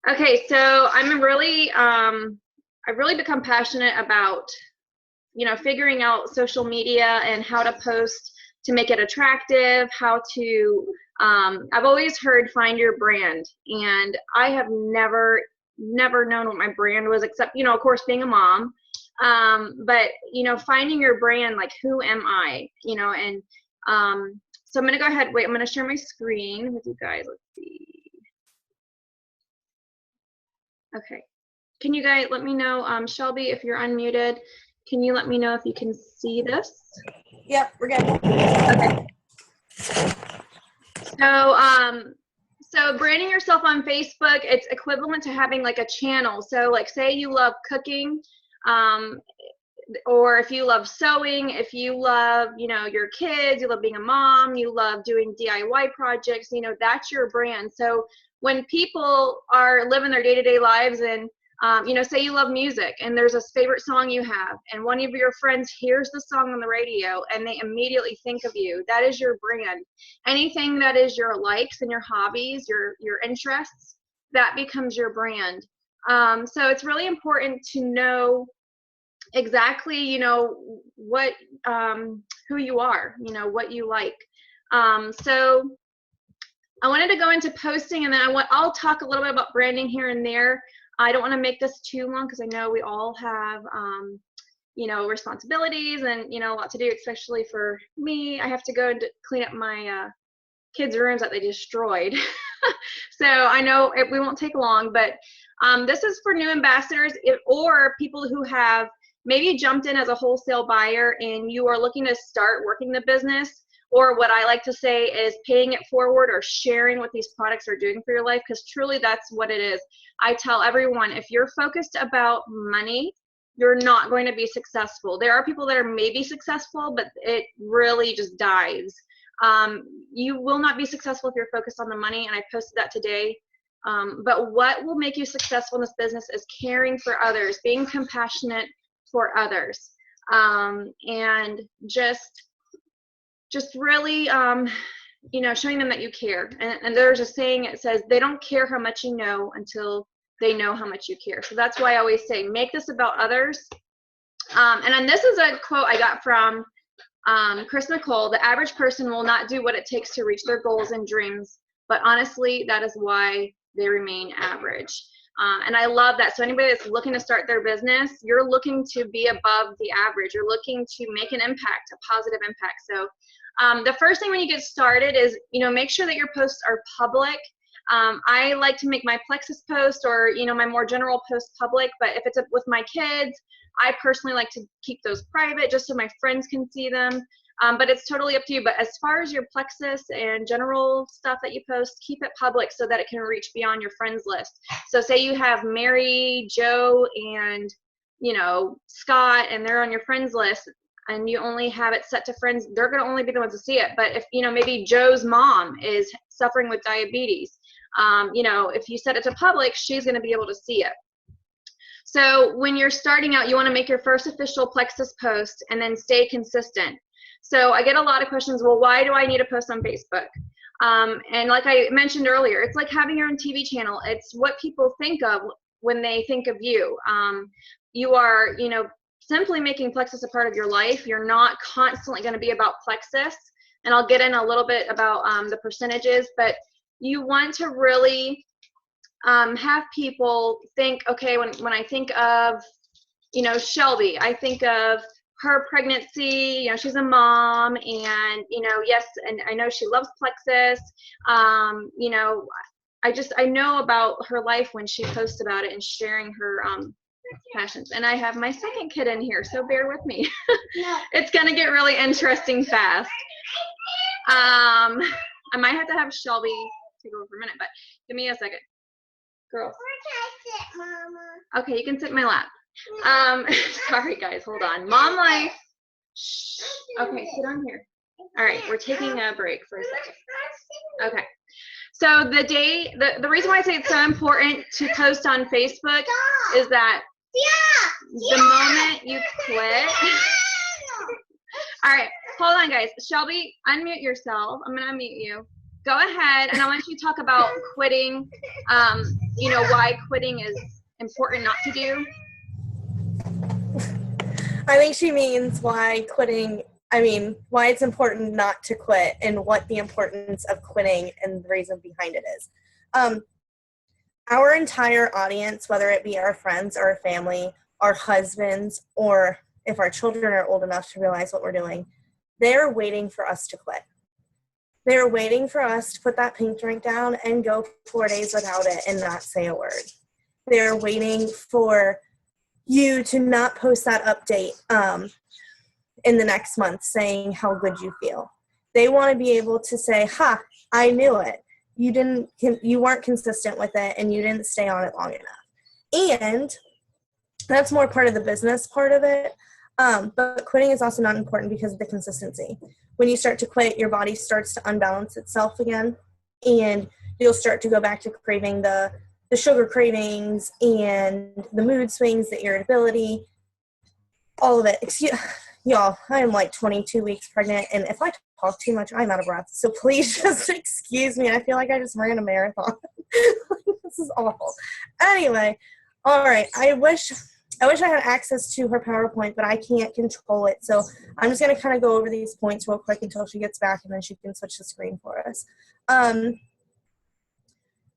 Okay, so I'm really, I've really become passionate about, figuring out social media and how to post to make it attractive, how to, I've always heard find your brand, and I have never known what my brand was except, of course, being a mom. But, finding your brand, like, who am I, and so I'm going to go ahead, wait, I'm going to share my screen with you guys. Let's see. Okay. Can you guys let me know, Shelby, if you're unmuted, can you let me know if you can see this? Yep, we're good. Okay. So branding yourself on Facebook, it's equivalent to having like a channel. So like say you love cooking, or if you love sewing, if you love, your kids, you love being a mom, you love doing DIY projects, that's your brand. So when people are living their day-to-day lives and, say you love music and there's a favorite song you have and one of your friends hears the song on the radio and they immediately think of you, that is your brand. Anything that is your likes and your hobbies, your interests, that becomes your brand. So it's really important to know exactly, what, who you are, what you like. So I wanted to go into posting, and then I'll talk a little bit about branding here and there. I don't want to make this too long because I know we all have, responsibilities and, a lot to do, especially for me. I have to go and clean up my kids' rooms that they destroyed. So I know we won't take long, but this is for new ambassadors or people who have maybe jumped in as a wholesale buyer and you are looking to start working the business, or what I like to say is paying it forward or sharing what these products are doing for your life, because truly that's what it is. I tell everyone, if you're focused about money, you're not going to be successful. There are people that are maybe successful, but it really just dies. You will not be successful if you're focused on the money, and I posted that today. But what will make you successful in this business is caring for others, being compassionate for others, and just really, showing them that you care. And there's a saying, it says, they don't care how much you know until they know how much you care. So that's why I always say, make this about others. And then this is a quote I got from Chris Nicole: the average person will not do what it takes to reach their goals and dreams, but honestly, that is why they remain average. And I love that. So anybody that's looking to start their business, you're looking to be above the average. You're looking to make an impact, a positive impact. So the first thing when you get started is, make sure that your posts are public. I like to make my Plexus post or, my more general posts public, but if it's with my kids, I personally like to keep those private just so my friends can see them. But it's totally up to you. But as far as your Plexus and general stuff that you post, keep it public so that it can reach beyond your friends list. So say you have Mary, Joe, and, Scott, and they're on your friends list, and you only have it set to friends, they're going to only be the ones to see it. But if, maybe Joe's mom is suffering with diabetes, if you set it to public, she's going to be able to see it. So when you're starting out, you want to make your first official Plexus post and then stay consistent. So I get a lot of questions, well, why do I need to post on Facebook? And like I mentioned earlier, it's like having your own TV channel. It's what people think of when they think of you. You are, simply making Plexus a part of your life. You're not constantly going to be about Plexus. And I'll get in a little bit about the percentages, but you want to really have people think, okay, when I think of, Shelby, I think of her pregnancy, she's a mom, and, yes, and I know she loves Plexus. I know about her life when she posts about it and sharing her passions. And I have my second kid in here, so bear with me. It's going to get really interesting fast. I might have to have Shelby take over for a minute, but give me a second. Girls. Okay, you can sit in my lap. Sorry guys, hold on. Mom life. Shh. Okay, sit on here. All right, we're taking a break for a second. Okay. So the reason why I say it's so important to post on Facebook is that the moment you quit. All right, hold on guys. Shelby, unmute yourself. I'm gonna unmute you. go ahead, and I want you to talk about quitting, you know, why quitting is important not to do. I think she means why it's important not to quit and what the importance of quitting and the reason behind it is. Our entire audience, whether it be our friends or our family, our husbands, or if our children are old enough to realize what we're doing, they're waiting for us to quit. They're waiting for us to put that pink drink down and go 4 days without it and not say a word. They're waiting for you to not post that update in the next month saying how good you feel. They want to be able to say, ha, I knew it. You weren't consistent with it and you didn't stay on it long enough. And that's more part of the business part of it. But quitting is also not important because of the consistency. When you start to quit, your body starts to unbalance itself again, and you'll start to go back to craving the sugar cravings and the mood swings, the irritability, all of it. Y'all, I am like 22 weeks pregnant, and if I talk too much, I'm out of breath. So please just excuse me. I feel like I just ran a marathon. This is awful. Anyway, all right. I wish I had access to her PowerPoint, but I can't control it. So I'm just going to kind of go over these points real quick until she gets back, and then she can switch the screen for us.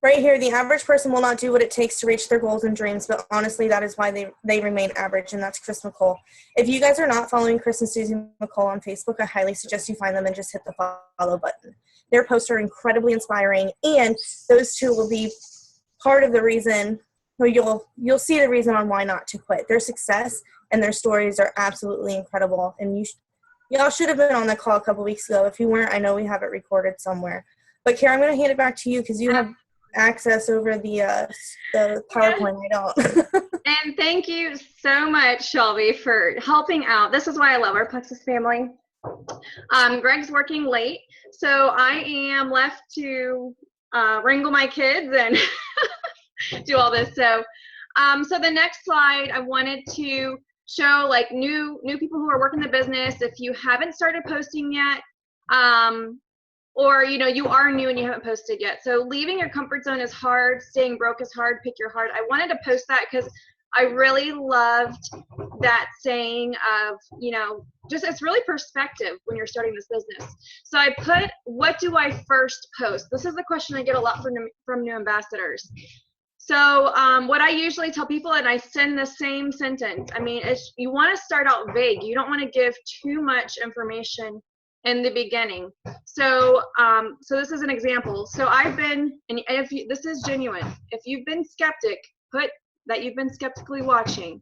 Right here, the average person will not do what it takes to reach their goals and dreams, but honestly, that is why they remain average, and that's Chris McCole. If you guys are not following Chris and Susie McCole on Facebook, I highly suggest you find them and just hit the follow button. Their posts are incredibly inspiring, and those two will be part of the reason, or you'll see the reason on why not to quit. Their success and their stories are absolutely incredible, and y'all should have been on the call a couple weeks ago. If you weren't, I know we have it recorded somewhere. But Kara, I'm going to hand it back to you because you have access over the PowerPoint. I don't. And thank you so much, Shelby, for helping out. This is why I love our Plexus family. Greg's working late, so I am left to wrangle my kids and do all this. So the next slide, I wanted to show like new people who are working the business. If you haven't started posting yet, or you are new and you haven't posted yet. So leaving your comfort zone is hard. Staying broke is hard. Pick your heart. I wanted to post that because I really loved that saying of, just it's really perspective when you're starting this business. So I put, what do I first post? This is the question I get a lot from new ambassadors. So what I usually tell people, and I send the same sentence, you want to start out vague. You don't want to give too much information in the beginning. So this is an example. So I've been, and this is genuine. If you've been skeptic, put that you've been skeptically watching,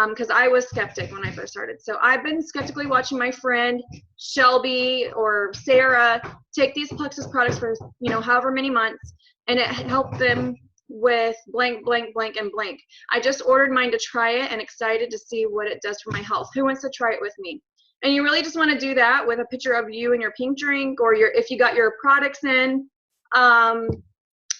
because I was skeptic when I first started. So I've been skeptically watching my friend Shelby or Sarah take these Plexus products for however many months, and it helped them with blank, blank, blank, and blank. I just ordered mine to try it and excited to see what it does for my health. Who wants to try it with me? And you really just want to do that with a picture of you and your pink drink, or if you got your products in,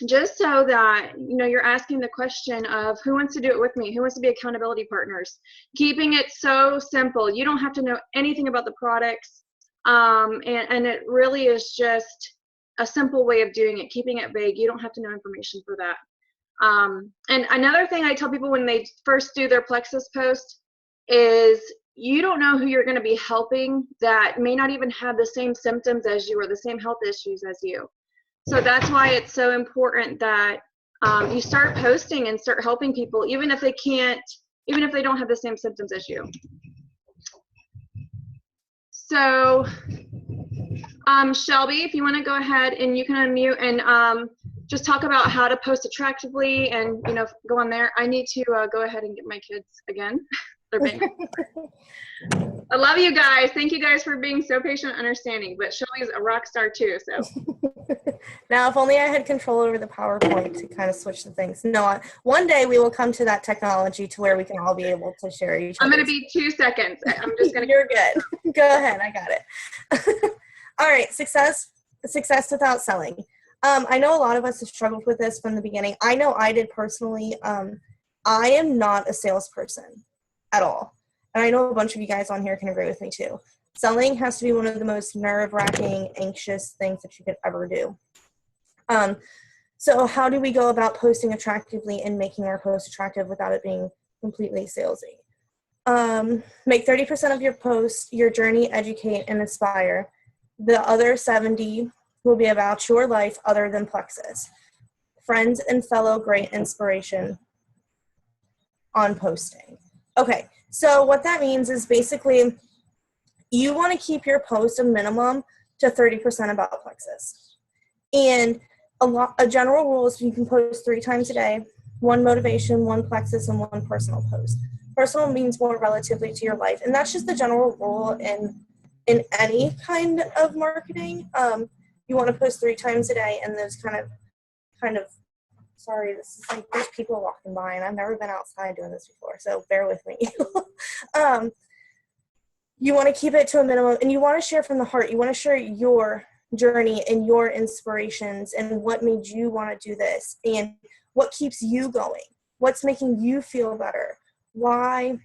just so that you're asking the question of who wants to do it with me, who wants to be accountability partners. Keeping it so simple. You don't have to know anything about the products, and it really is just a simple way of doing it. Keeping it vague. You don't have to know information for that. And another thing I tell people when they first do their Plexus post is, you don't know who you're going to be helping that may not even have the same symptoms as you or the same health issues as you. So that's why it's so important that you start posting and start helping people, even if they don't have the same symptoms as you. So Shelby, if you want to go ahead and you can unmute and just talk about how to post attractively and go on there. I need to go ahead and get my kids again. I love you guys. Thank you guys for being so patient and understanding. But Shelby's a rock star too. So now, if only I had control over the PowerPoint to kind of switch the things. No, one day we will come to that technology to where we can all be able to share each other. I'm going to be 2 seconds. I'm just going to. You're good. Go ahead. I got it. All right. Success without selling. I know a lot of us have struggled with this from the beginning. I know I did personally. I am not a salesperson at all. And I know a bunch of you guys on here can agree with me too. Selling has to be one of the most nerve-wracking, anxious things that you could ever do. So how do we go about posting attractively and making our post attractive without it being completely salesy? Make 30% of your posts your journey, educate, and inspire. The other 70 will be about your life other than Plexus. Friends and fellow great inspiration on posting. Okay, so what that means is basically you want to keep your post a minimum to 30% about Plexus. And a general rule is you can post 3 times a day, 1 motivation, 1 Plexus, and 1 personal post. Personal means more relatively to your life, and that's just the general rule in any kind of marketing. You want to post 3 times a day, and those kind of sorry, this is like there's people walking by, and I've never been outside doing this before, so bear with me. You want to keep it to a minimum, and you want to share from the heart. You want to share your journey and your inspirations and what made you want to do this and what keeps you going, what's making you feel better. Why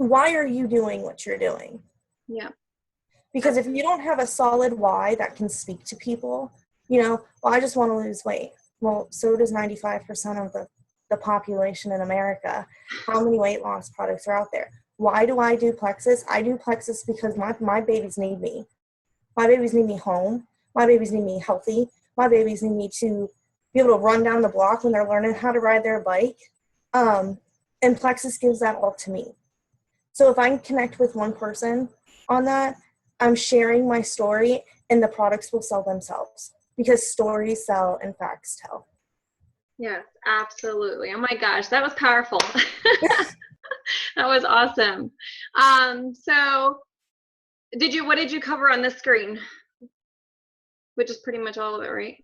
are you doing what you're doing? Yeah. Because if you don't have a solid why that can speak to people, well, I just want to lose weight. Well, so does 95% of the population in America. How many weight loss products are out there? Why do I do Plexus? I do Plexus because my babies need me. My babies need me home. My babies need me healthy. My babies need me to be able to run down the block when they're learning how to ride their bike. And Plexus gives that all to me. So if I can connect with one person on that, I'm sharing my story and the products will sell themselves because stories sell and facts tell. Yes, absolutely. Oh my gosh, that was powerful. That was awesome. So what did you cover on this screen? Which is pretty much all of it, right?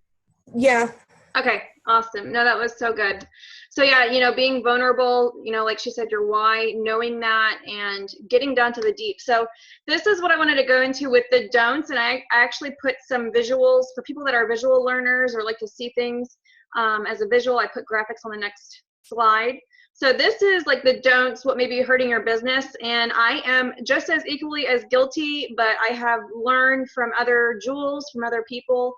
Yeah. Okay, awesome. No, that was so good. So yeah, being vulnerable, like she said, your why, knowing that, and getting down to the deep. So this is what I wanted to go into with the don'ts, and I actually put some visuals for people that are visual learners or like to see things as a visual. I put graphics on the next slide. So this is like the don'ts, what may be hurting your business, and I am just as equally as guilty, but I have learned from other jewels, from other people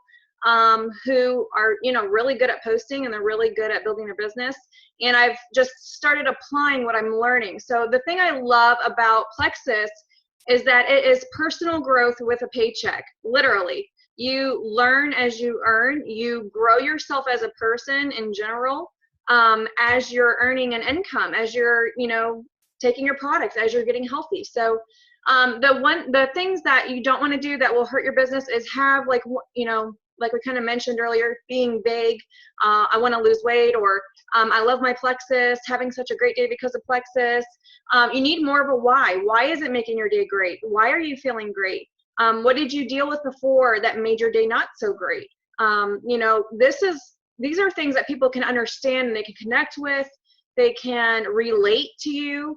who are, really good at posting and they're really good at building their business. And I've just started applying what I'm learning. So the thing I love about Plexus is that it is personal growth with a paycheck, literally. You learn as you earn, you grow yourself as a person in general, as you're earning an income, as you're, taking your products, as you're getting healthy. So the things that you don't want to do that will hurt your business is have like we kind of mentioned earlier, being vague. I want to lose weight, or I love my Plexus, having such a great day because of Plexus. You need more of a why. Why is it making your day great? Why are you feeling great? What did you deal with before that made your day not so great? These are things that people can understand and they can connect with. They can relate to you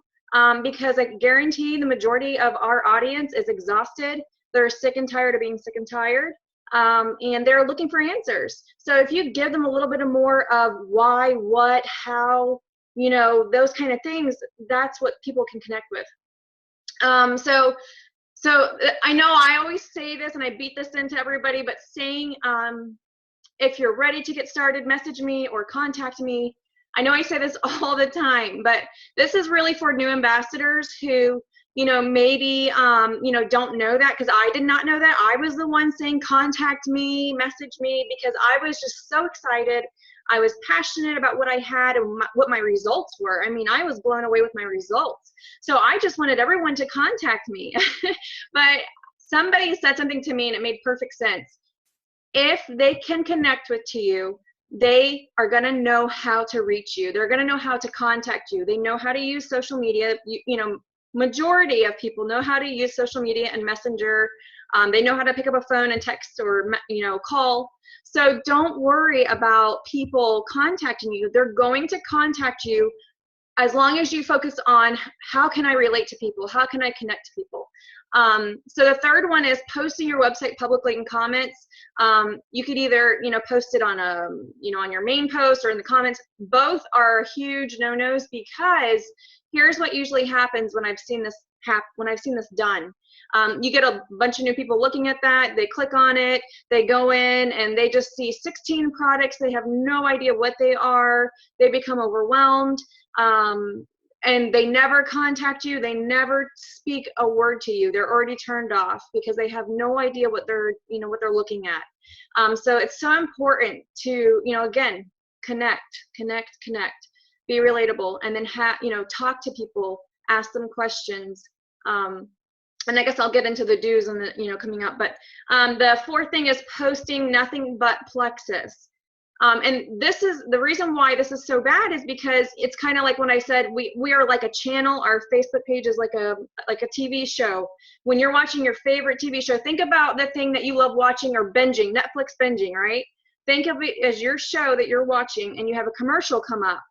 because I guarantee the majority of our audience is exhausted. They're sick and tired of being sick and tired. And they're looking for answers. So if you give them a little bit of more of why, what, how, those kind of things, that's what people can connect with. So I know I always say this and I beat this into everybody, but saying, if you're ready to get started, message me or contact me. I know I say this all the time, but this is really for new ambassadors who, maybe, don't know that, because I did not know that. I was the one saying, contact me, message me, because I was just so excited. I was passionate about what I had and what my results were. I mean, I was blown away with my results. So I just wanted everyone to contact me. But somebody said something to me and it made perfect sense. If they can connect to you, they are going to know how to reach you. They're going to know how to contact you. They know how to use social media. Majority of people know how to use social media and Messenger. They know how to pick up a phone and text or, call. So don't worry about people contacting you. They're going to contact you as long as you focus on how can I relate to people? How can I connect to people? So the third one is posting your website publicly in comments. You could either, post it on on your main post or in the comments. Both are huge no-nos, because here's what usually happens when I've seen this when I've seen this done. You get a bunch of new people looking at that, they click on it, they go in and they just see 16 products, they have no idea what they are, they become overwhelmed, and they never contact you, they never speak a word to you, they're already turned off because they have no idea what they're looking at. So it's so important to, again, connect, be relatable, and then talk to people, ask them questions. And I guess I'll get into the do's and the, coming up, but the fourth thing is posting nothing but Plexus. And this is the reason why this is so bad, is because it's kind of like when I said we are like a channel. Our Facebook page is like a TV show. When you're watching your favorite TV show, think about the thing that you love watching or binging, Netflix binging, right? Think of it as your show that you're watching, and you have a commercial come up,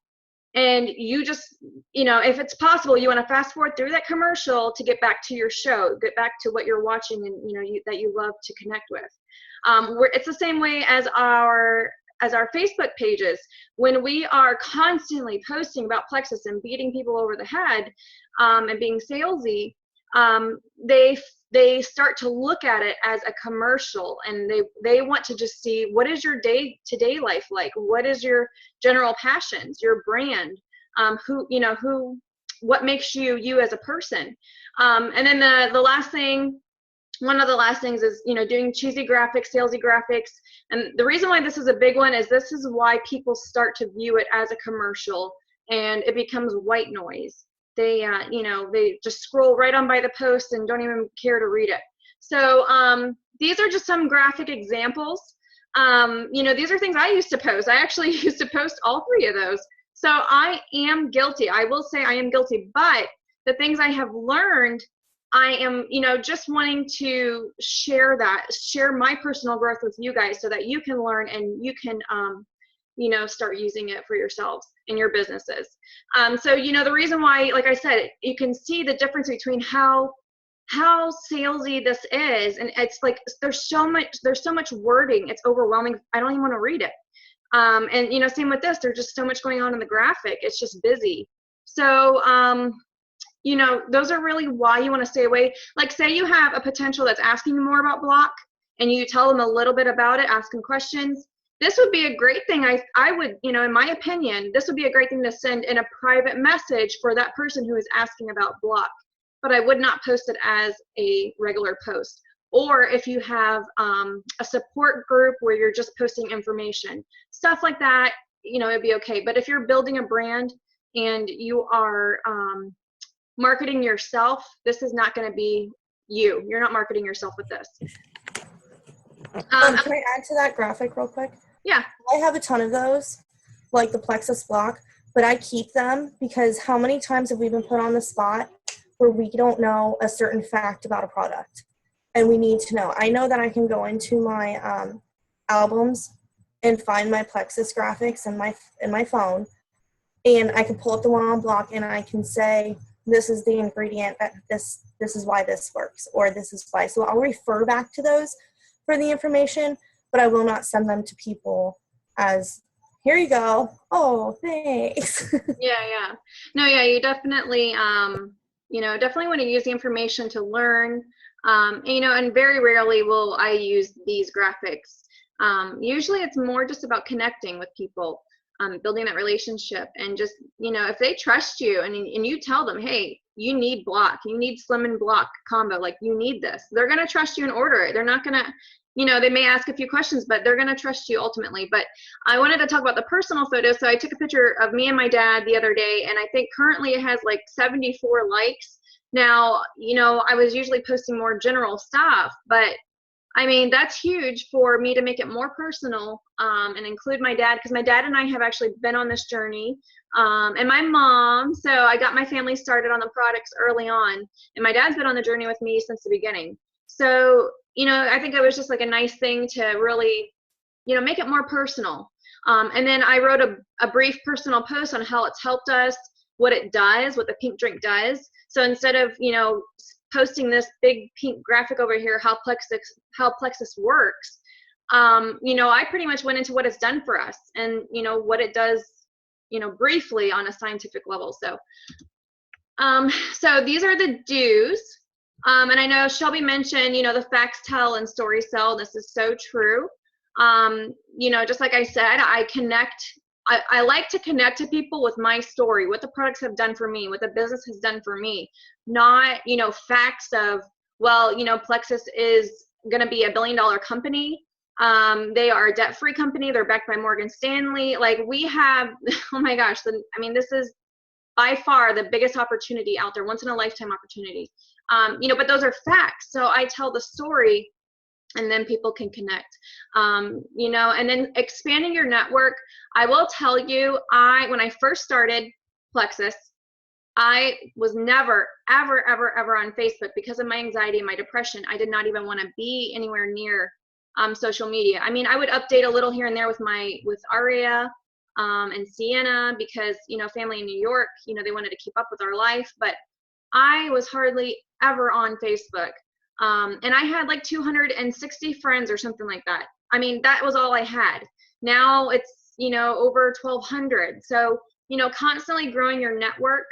and you just, if it's possible, you want to fast forward through that commercial to get back to your show, get back to what you're watching and that you love to connect with. It's the same way as our Facebook pages. When we are constantly posting about Plexus and beating people over the head, and being salesy, they start to look at it as a commercial, and they want to just see, what is your day-to-day life like? What is your general passions, your brand? What makes you as a person? And then the last thing, one of the last things is, doing cheesy graphics, salesy graphics. And the reason why this is a big one is this is why people start to view it as a commercial, and it becomes white noise. They, they just scroll right on by the post and don't even care to read it. So these are just some graphic examples. These are things I used to post. I actually used to post all three of those. So I am guilty. I will say I am guilty, but the things I have learned, I am, just wanting to share my personal growth with you guys so that you can learn and you can, start using it for yourselves in your businesses. So, the reason why, like I said, you can see the difference between how salesy this is. And it's like, there's so much wording. It's overwhelming. I don't even want to read it. And, same with this, there's just so much going on in the graphic. It's just busy. So, those are really why you want to stay away. Like, say you have a potential that's asking you more about block, and you tell them a little bit about it, ask them questions. This would be a great thing. I would, in my opinion, this would be a great thing to send in a private message for that person who is asking about block. But I would not post it as a regular post. Or if you have a support group where you're just posting information, stuff like that, it'd be okay. But if you're building a brand and you are marketing yourself, this is not going to be you. You're not marketing yourself with this. Can I add to that graphic real quick? Yeah. I have a ton of those, like the Plexus block, but I keep them because how many times have we been put on the spot where we don't know a certain fact about a product and we need to know? I know that I can go into my albums and find my Plexus graphics in my phone, and I can pull up the one on block and I can say, this is the ingredient, this is why this works, or this is why. So I'll refer back to those for the information, but I will not send them to people as, here you go. Oh, thanks. Yeah. No, yeah, you definitely, definitely want to use the information to learn. And very rarely will I use these graphics. Usually it's more just about connecting with people, building that relationship, and just, if they trust you and you tell them, hey, you need block, you need slim and block combo, like you need this, they're going to trust you and order it. They're not going to, they may ask a few questions, but they're going to trust you ultimately. But I wanted to talk about the personal photos. So I took a picture of me and my dad the other day, and I think currently it has like 74 likes. Now, I was usually posting more general stuff, but I mean, that's huge for me to make it more personal, and include my dad, because my dad and I have actually been on this journey, and my mom. So I got my family started on the products early on, and my dad's been on the journey with me since the beginning. So, I think it was just like a nice thing to really, make it more personal. And then I wrote a brief personal post on how it's helped us, what it does, what the pink drink does. So instead of, posting this big pink graphic over here, how Plexus works, I pretty much went into what it's done for us and, what it does, briefly on a scientific level. So So these are the do's. And I know Shelby mentioned, the facts tell and stories sell. This is so true. Just like I said, I like to connect to people with my story, what the products have done for me, what the business has done for me, not, facts of, well, Plexus is going to be a $1 billion company. They are a debt-free company. They're backed by Morgan Stanley. Like we have, oh my gosh, this is by far the biggest opportunity out there, once in a lifetime opportunity. But those are facts. So I tell the story and then people can connect, and then expanding your network. I will tell you, when I first started Plexus, I was never, ever, ever, ever on Facebook because of my anxiety and my depression. I did not even want to be anywhere near social media. I mean, I would update a little here and there with Aria and Sienna because, family in New York, they wanted to keep up with our life, but I was hardly ever on Facebook. And I had like 260 friends or something like that. I mean, that was all I had. Now it's, over 1,200. So, constantly growing your network,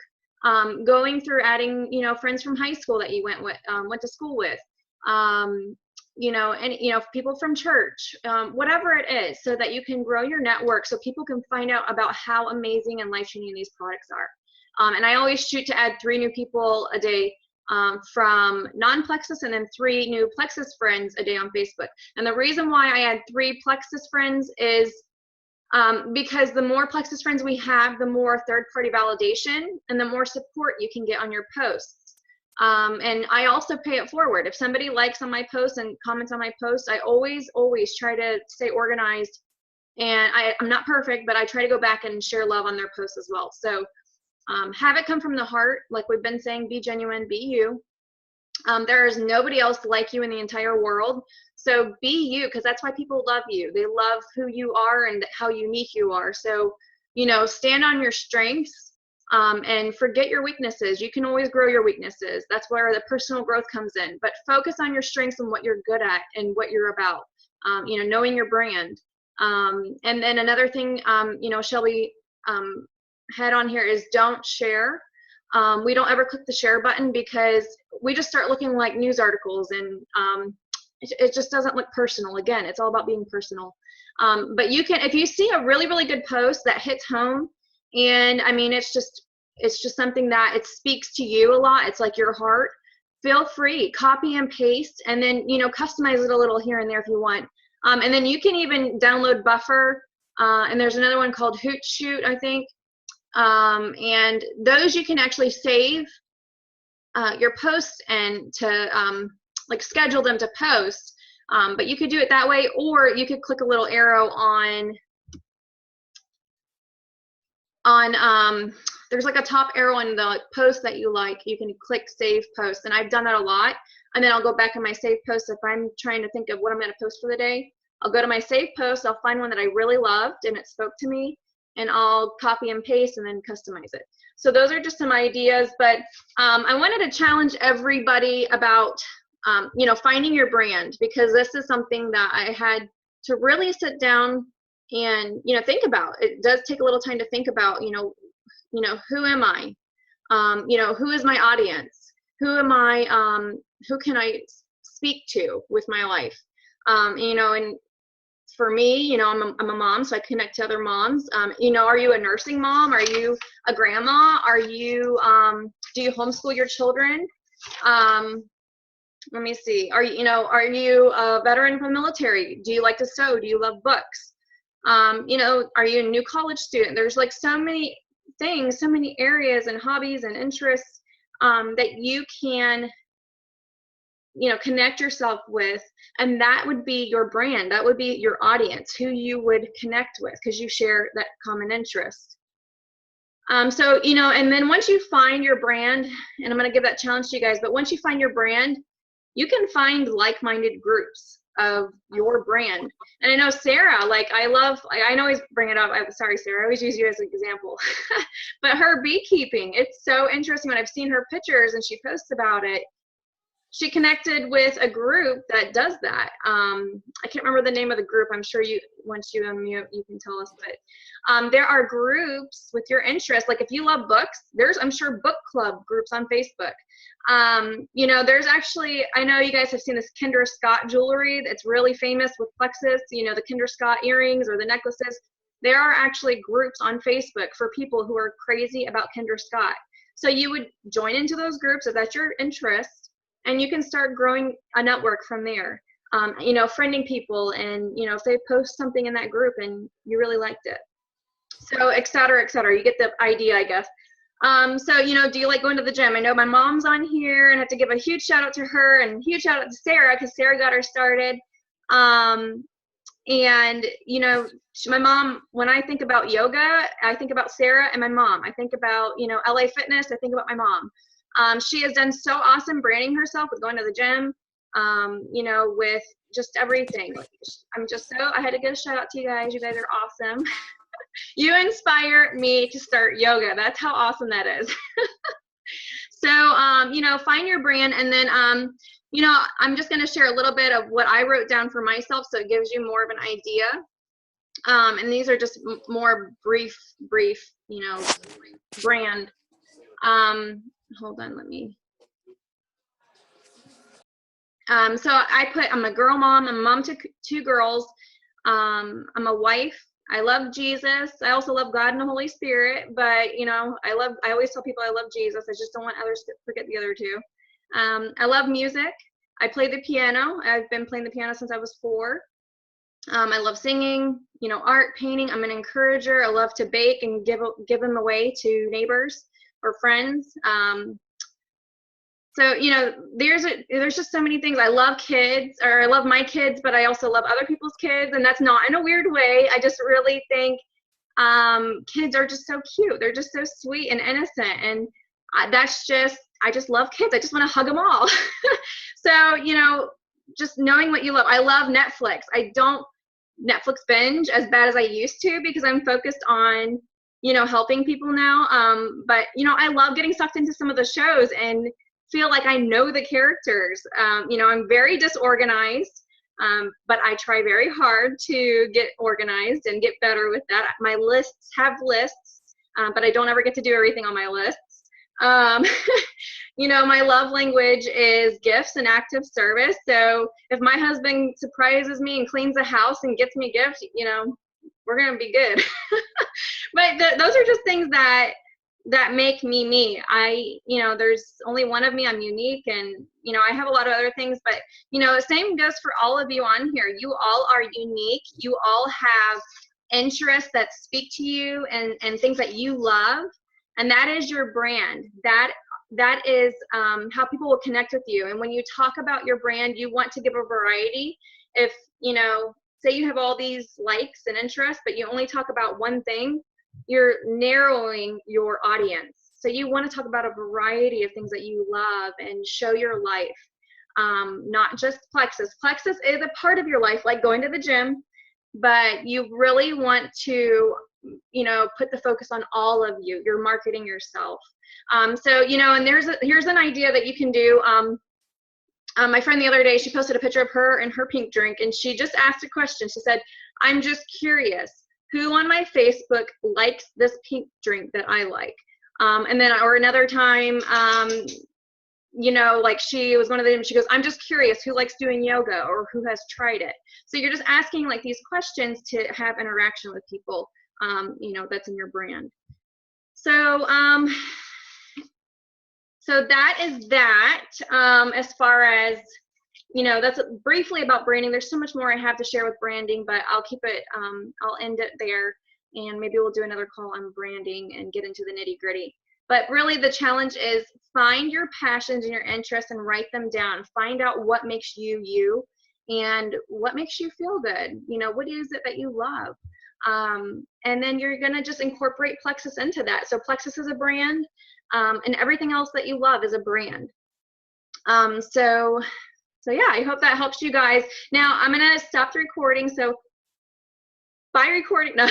going through adding, friends from high school that you went to school with, people from church, whatever it is, so that you can grow your network so people can find out about how amazing and life-changing these products are. And I always shoot to add 3 new people a day from non-Plexus, and then 3 new Plexus friends a day on Facebook. And the reason why I add 3 Plexus friends is because the more Plexus friends we have, the more third-party validation and the more support you can get on your posts. And I also pay it forward. If somebody likes on my post and comments on my post, I always try to stay organized. And I'm not perfect, but I try to go back and share love on their posts as well. So have it come from the heart. Like we've been saying, be genuine, be you. There is nobody else like you in the entire world. So be you, because that's why people love you. They love who you are and how unique you are. So, stand on your strengths and forget your weaknesses. You can always grow your weaknesses. That's where the personal growth comes in. But focus on your strengths and what you're good at and what you're about, knowing your brand. And then another thing, Shelby had on here is don't share. We don't ever click the share button because we just start looking like news articles, and it just doesn't look personal. Again, it's all about being personal. But you can, if you see a really, really good post that hits home, and I mean, it's just something that it speaks to you a lot. It's like your heart. Feel free, copy and paste, and then, customize it a little here and there if you want. And then you can even download Buffer, and there's another one called Hootsuite, I think. And those you can actually save your posts and to like schedule them to post. But you could do it that way, or you could click a little arrow on there's like a top arrow in the post that you like. You can click save post, and I've done that a lot. And then I'll go back in my save post. If I'm trying to think of what I'm going to post for the day, I'll go to my save post. I'll find one that I really loved and it spoke to me, and I'll copy and paste and then customize it. So those are just some ideas, but I wanted to challenge everybody about, finding your brand, because this is something that I had to really sit down and, think about. It does take a little time to think about, who am I? Who is my audience? Who am I? Who can I speak to with my life? And for me, I'm a mom, so I connect to other moms. Are you a nursing mom? Are you a grandma? Are you, do you homeschool your children? Let me see. Are you a veteran from the military? Do you like to sew? Do you love books? Are you a new college student? There's like so many things, so many areas and hobbies and interests that you can connect yourself with, and that would be your brand. That would be your audience, who you would connect with, because you share that common interest. And then once you find your brand, and I'm going to give that challenge to you guys, but once you find your brand, you can find like-minded groups of your brand. And I know Sarah, I always bring it up. I'm sorry, Sarah, I always use you as an example, but her beekeeping, it's so interesting when I've seen her pictures and she posts about it. she connected with a group that does that. I can't remember the name of the group. I'm sure once you unmute, you can tell us. But there are groups with your interest. Like if you love books, there's, I'm sure, book club groups on Facebook. You know, there's actually, I know you guys have seen this Kprs jewelry that's really famous with plexus, you know, the Kprs earrings or the necklaces. There are actually groups on Facebook for people who are crazy about Kprs. So you would join into those groups if that's your interest, and you can start growing a network from there. You know, friending people, and, you know, if they post something in that group and you really liked it. So et cetera, et cetera. You get the idea, I guess. So, you know, do you like going to the gym? I know my mom's on here, and I have to give a huge shout out to her and huge shout out to Sarah, because Sarah got her started. And, you know, my mom, when I think about yoga, I think about Sarah and my mom. I think about, you know, LA Fitness. I think about my mom. She has done so awesome branding herself with going to the gym, you know, with just everything. I'm just so, I had to give a shout out to you guys. You guys are awesome. You inspire me to start yoga. That's how awesome that is. So, you know, find your brand, and then, you know, I'm just going to share a little bit of what I wrote down for myself, so it gives you more of an idea. And these are just more brief, you know, brand. Hold on, let me. So I put, I'm a girl mom. I'm a mom to 2 girls. I'm a wife. I love Jesus. I also love God and the Holy Spirit, but, you know, I always tell people I love Jesus. I just don't want others to forget the other 2. I love music. I play the piano. I've been playing the piano since I was 4. I love singing, you know, art, painting. I'm an encourager. I love to bake and give them away to neighbors or friends. So, you know, there's just so many things. I love kids, or I love my kids, but I also love other people's kids, and that's not in a weird way. I just really think kids are just so cute. They're just so sweet and innocent, and that's just, I just love kids. I just want to hug them all. So, you know, just knowing what you love. I love Netflix. I don't Netflix binge as bad as I used to, because I'm focused on, you know, helping people now. But, you know, I love getting sucked into some of the shows and feel like I know the characters. You know, I'm very disorganized, but I try very hard to get organized and get better with that. My lists have lists, but I don't ever get to do everything on my lists. You know, my love language is gifts and active service. So if my husband surprises me and cleans the house and gets me a gift, you know, we're going to be good. But those are just things that make me me. You know, there's only one of me. I'm unique, and, you know, I have a lot of other things, but, you know, the same goes for all of you on here. You all are unique. You all have interests that speak to you, and things that you love, and that is your brand. That is how people will connect with you. And when you talk about your brand, you want to give a variety. If, you know, say you have all these likes and interests, but you only talk about one thing, you're narrowing your audience. So you want to talk about a variety of things that you love and show your life, not just plexus. Plexus is a part of your life, like going to the gym, but you really want to, you know, put the focus on all of you. You're marketing yourself. So, you know, and here's an idea that you can do. My friend the other day, she posted a picture of her and her pink drink, and she just asked a question. She said, I'm just curious, who on my Facebook likes this pink drink that I like? And then, or another time, you know, like she was one of them, she goes, I'm just curious, who likes doing yoga, or who has tried it? So you're just asking like these questions to have interaction with people, you know, that's in your brand. So, so that is that. As far as, you know, that's briefly about branding. There's so much more I have to share with branding, but I'll keep it, I'll end it there, and maybe we'll do another call on branding and get into the nitty gritty. But really the challenge is find your passions and your interests and write them down. Find out what makes you you and what makes you feel good. You know, what is it that you love? And then you're gonna just incorporate Plexus into that. So Plexus is a brand, and everything else that you love is a brand. So yeah, I hope that helps you guys. Now I'm gonna stop the recording. So by recording, no,